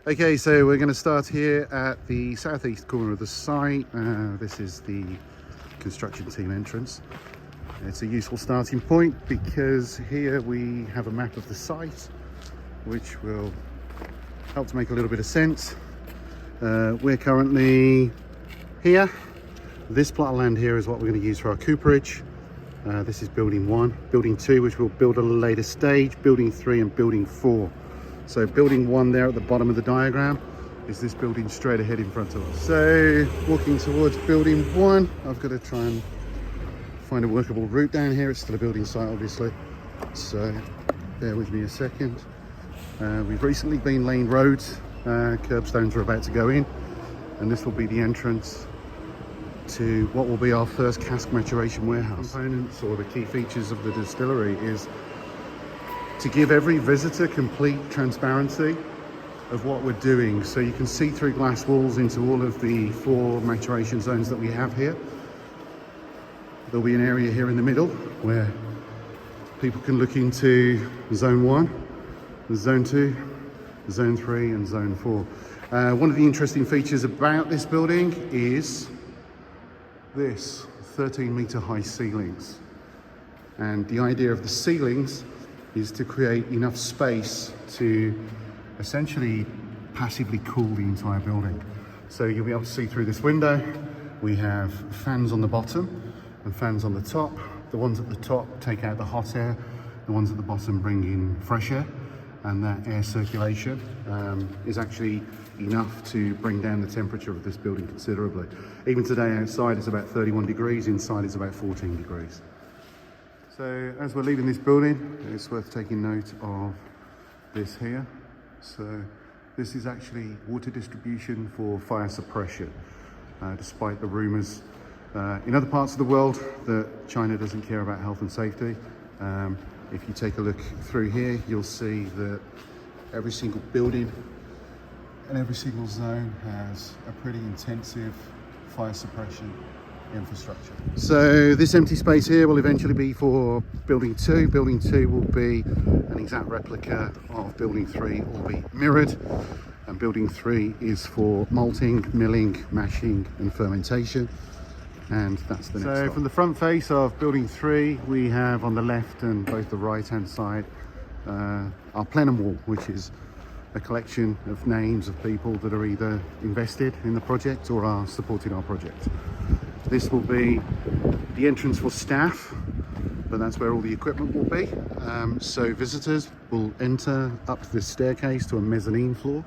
Okay, so we're going to start here at the southeast corner of the site. This is the construction team entrance. It's a useful starting point because here we have a map of the site, which will help to make a little bit of sense. We're currently here. This plot of land here is what we're going to use for our cooperage. This is building 1, building 2, which we'll build at a later stage, building 3 and building 4. So building 1 there at the bottom of the diagram is this building straight ahead in front of us. So walking towards building 1, I've got to try and find a workable route down here. It's still a building site, obviously, so bear with me a second. We've recently been laying roads, curbstones are about to go in, and this will be the entrance to what will be our first cask maturation warehouse. Components or the key features of the distillery is to give every visitor complete transparency of what we're doing. So you can see through glass walls into all of the 4 maturation zones that we have here. There'll be an area here in the middle where people can look into zone 1, zone 2, zone 3 and zone 4. One of the interesting features about this building is this 13-meter high ceilings. And the idea of the ceilings is to create enough space to essentially passively cool the entire building. So you'll be able to see through this window. We have fans on the bottom and fans on the top. The ones at the top take out the hot air, the ones at the bottom bring in fresh air, and that air circulation is actually enough to bring down the temperature of this building considerably. Even today outside it's about 31 degrees, inside it's about 14 degrees. So as we're leaving this building, it's worth taking note of this here. So this is actually water distribution for fire suppression, despite the rumours in other parts of the world that China doesn't care about health and safety. If you take a look through here, you'll see that every single building and every single zone has a pretty intensive fire suppression infrastructure. So this empty space here will eventually be for building 2. Building 2 will be an exact replica of building 3, or be mirrored. And building 3 is for malting, milling, mashing and fermentation. And that's the next stop. From the front face of building 3, we have on the left and both the right hand side our plenum wall, which is a collection of names of people that are either invested in the project or are supporting our project. This will be the entrance for staff, but that's where all the equipment will be. So visitors will enter up this staircase to a mezzanine floor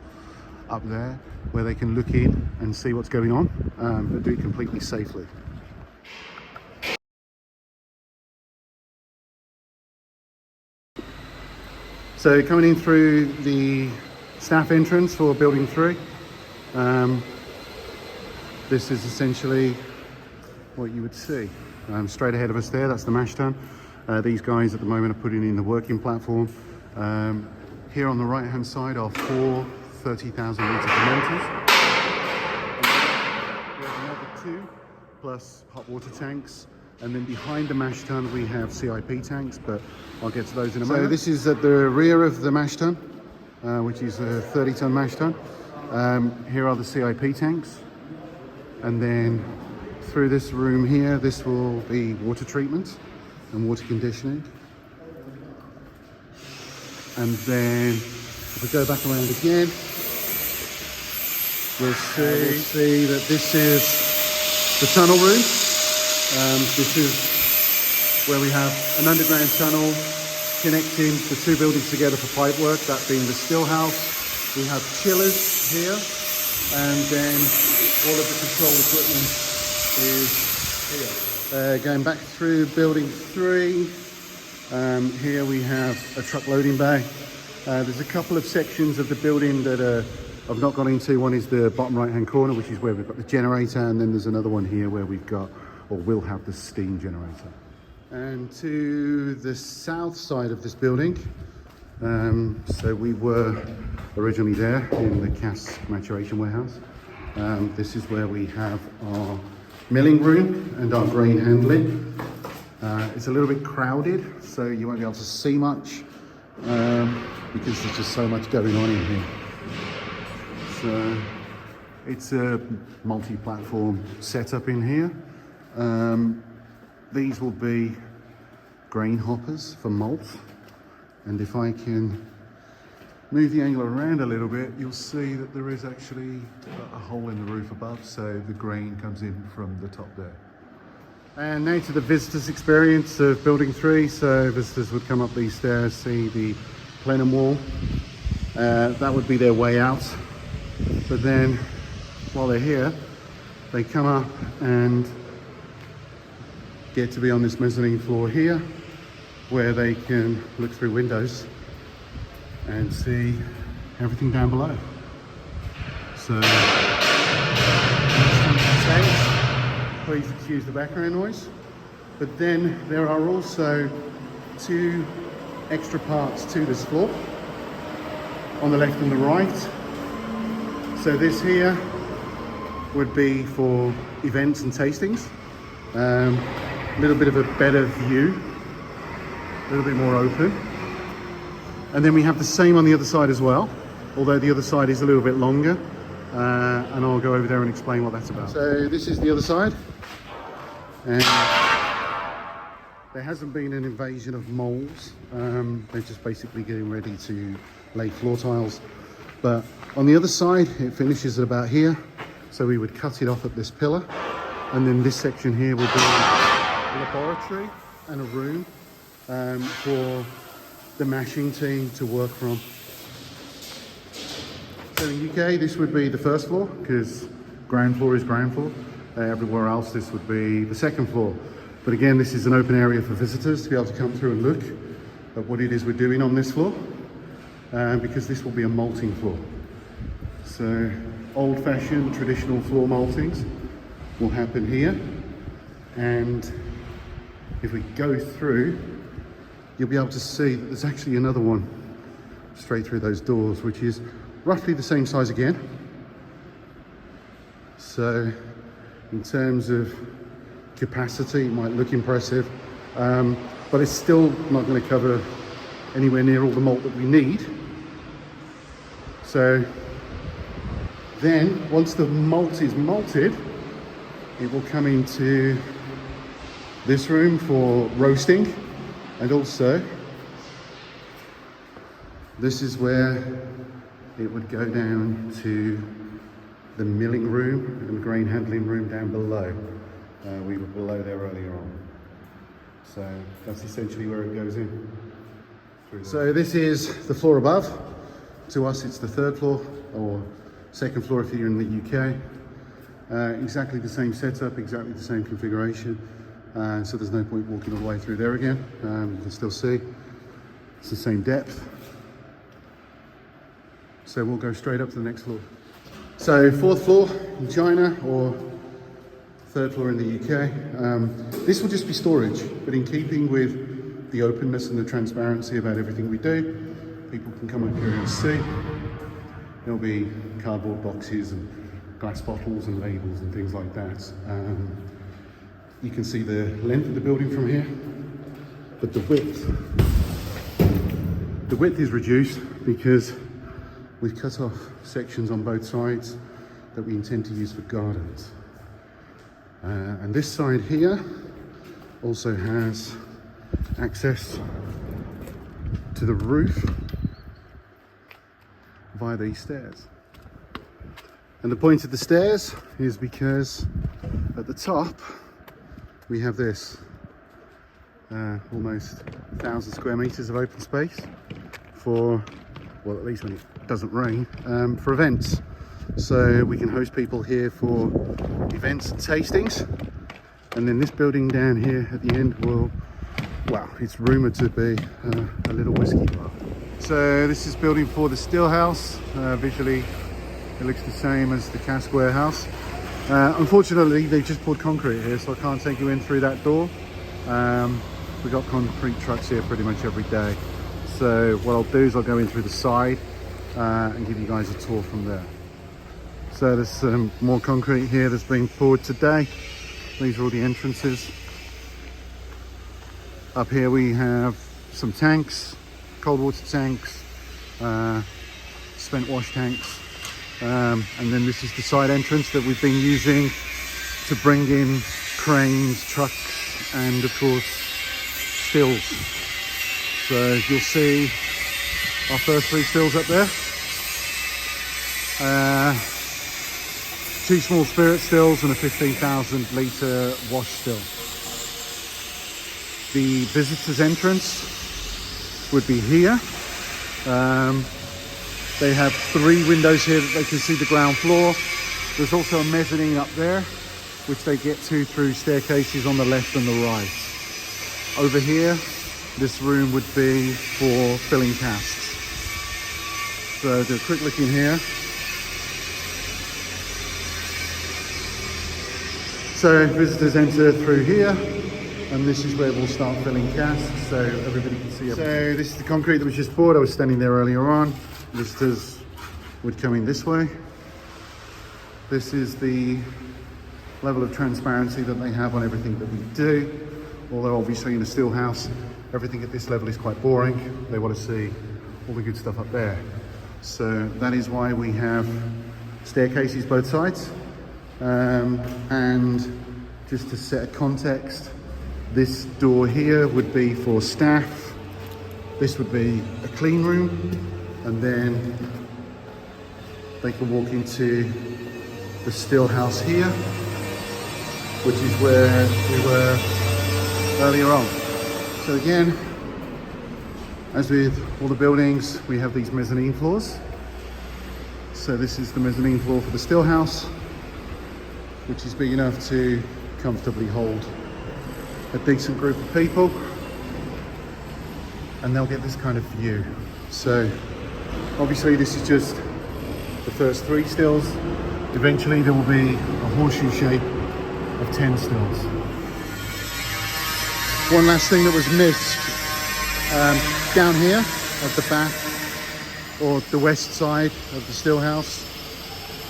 up there where they can look in and see what's going on, but do it completely safely. So coming in through the staff entrance for building 3, this is essentially what you would see. Straight ahead of us there, that's the mash tun. These guys at the moment are putting in the working platform. Here on the right hand side are 4 30,000 litre fermenters. We have another 2 plus hot water tanks. And then behind the mash tun we have CIP tanks, but I'll get to those in a moment. So this is at the rear of the mash tun, which is a 30-ton mash tun. Here are the CIP tanks. And then through this room here, this will be water treatment and water conditioning. And then if we go back around again, we'll see that this is the tunnel room. This is where we have an underground tunnel connecting the 2 buildings together for pipe work, that being the Steelhouse. We have chillers here, and then all of the control equipment is here. Going back through building 3, here we have a truck loading bay. There's a couple of sections of the building that I've not gone into. One is the bottom right hand corner, which is where we've got the generator, and then there's another one here where we've got, or will have, the steam generator. And to the south side of this building, so we were originally there in the cask maturation warehouse. This is where we have our milling room and our grain handling. It's a little bit crowded, so you won't be able to see much because there's just so much going on in here. So it's a multi-platform setup in here. These will be grain hoppers for malt, and if I can move the angle around a little bit, you'll see that there is actually a hole in the roof above, so the grain comes in from the top there. And now to the visitors' experience of building 3. So visitors would come up these stairs, see the plenum wall. That would be their way out. But then while they're here, they come up and get to be on this mezzanine floor here, where they can look through windows and see everything down below. So please excuse the background noise. But then there are also 2 extra parts to this floor, on the left and the right. So this here would be for events and tastings. A little bit of a better view, a little bit more open. And then we have the same on the other side as well, although the other side is a little bit longer. And I'll go over there and explain what that's about. So this is the other side. And there hasn't been an invasion of moles. They're just basically getting ready to lay floor tiles. But on the other side, it finishes at about here. So we would cut it off at this pillar. And then this section here will be a laboratory and a room for the mashing team to work from. So in the UK, this would be the first floor, because ground floor is ground floor. Everywhere else, this would be the second floor. But again, this is an open area for visitors to be able to come through and look at what it is we're doing on this floor, because this will be a malting floor. So old-fashioned traditional floor maltings will happen here. And if we go through, you'll be able to see that there's actually another one straight through those doors, which is roughly the same size again. So in terms of capacity, it might look impressive, but it's still not going to cover anywhere near all the malt that we need. So then once the malt is malted, it will come into this room for roasting, and also this is where it would go down to the milling room and grain handling room down below. We were below there earlier on. So that's essentially where it goes in. So this is the floor above. To us it's the 3rd floor, or 2nd floor if you're in the UK. Exactly the same setup, exactly the same configuration. So there's no point walking all the way through there again. You can still see it's the same depth. So we'll go straight up to the next floor. So 4th floor in China, or 3rd floor in the UK. This will just be storage, but in keeping with the openness and the transparency about everything we do, people can come up here and see. There'll be cardboard boxes and glass bottles and labels and things like that. You can see the length of the building from here, but the width is reduced because we've cut off sections on both sides that we intend to use for gardens. And this side here also has access to the roof via these stairs. And the point of the stairs is because at the top we have this almost 1,000 square meters of open space for, well, at least when it doesn't rain, for events. So we can host people here for events and tastings. And then this building down here at the end will, well, it's rumoured to be a little whiskey bar. So this is building for the Steelhouse. Visually, it looks the same as the cask warehouse. Unfortunately, they've just poured concrete here, so I can't take you in through that door. We've got concrete trucks here pretty much every day. So what I'll do is I'll go in through the side and give you guys a tour from there. So there's some more concrete here that's being poured today. These are all the entrances. Up here we have some tanks, cold water tanks, spent wash tanks, And then this is the side entrance that we've been using to bring in cranes, trucks, and of course stills. So you'll see our first 3 stills up there. 2 small spirit stills and a 15,000 litre wash still. The visitors entrance would be here. They have 3 windows here that they can see the ground floor. There's also a mezzanine up there, which they get to through staircases on the left and the right. Over here, this room would be for filling casks. So do a quick look in here. So visitors enter through here, and this is where we'll start filling casks so everybody can see everything. So this is the concrete that was just poured. I was standing there earlier on. Visitors would come in this way. This is the level of transparency that they have on everything that we do. Although obviously in a still house, everything at this level is quite boring. They want to see all the good stuff up there. So that is why we have staircases both sides. And just to set a context, this door here would be for staff. This would be a clean room, and then they can walk into the still house here, which is where we were earlier on. So again, as with all the buildings, we have these mezzanine floors. So this is the mezzanine floor for the still house, which is big enough to comfortably hold a decent group of people, and they'll get this kind of view. So obviously this is just the first 3 stills. Eventually there will be a horseshoe shape of 10 stills. One last thing that was missed, down here at the back, or the west side of the still house,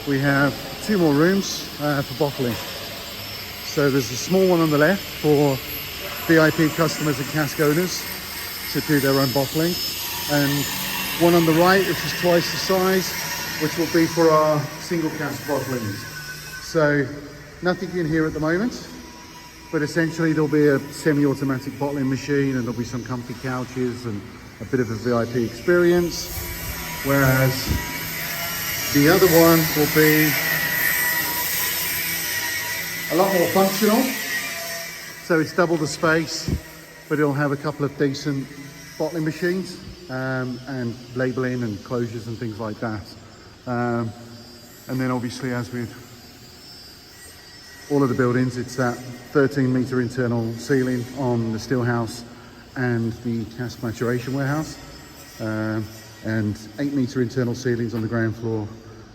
we have 2 more rooms for bottling. So there's a small one on the left for VIP customers and cask owners to do their own bottling, and one on the right, which is twice the size, which will be for our single cask bottlings. So nothing in here at the moment, but essentially there'll be a semi-automatic bottling machine, and there'll be some comfy couches and a bit of a VIP experience, whereas the other one will be a lot more functional. So it's double the space, but it'll have a couple of decent bottling machines, and labelling and closures and things like that. And then obviously, as with all of the buildings, it's that 13-metre internal ceiling on the still house and the cask maturation warehouse, and 8-metre internal ceilings on the ground floor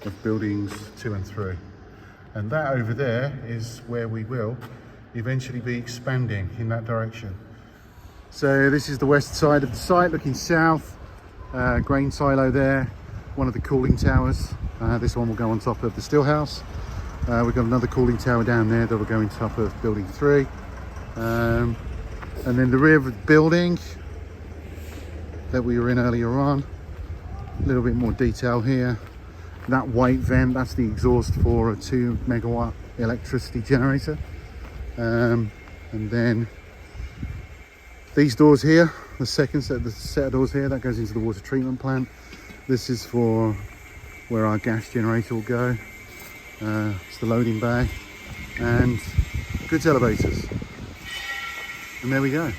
of buildings 2 and 3. And that over there is where we will eventually be expanding in that direction. So this is the west side of the site looking south, grain silo there, one of the cooling towers. This one will go on top of the still house. We've got another cooling tower down there that will go on top of building 3. And then the rear of the building that we were in earlier on, a little bit more detail here. That white vent, that's the exhaust for a 2 megawatt electricity generator. And then these doors here, the second set, the set of doors here, that goes into the water treatment plant. This is for where our gas generator will go. It's the loading bay and goods elevators. And there we go.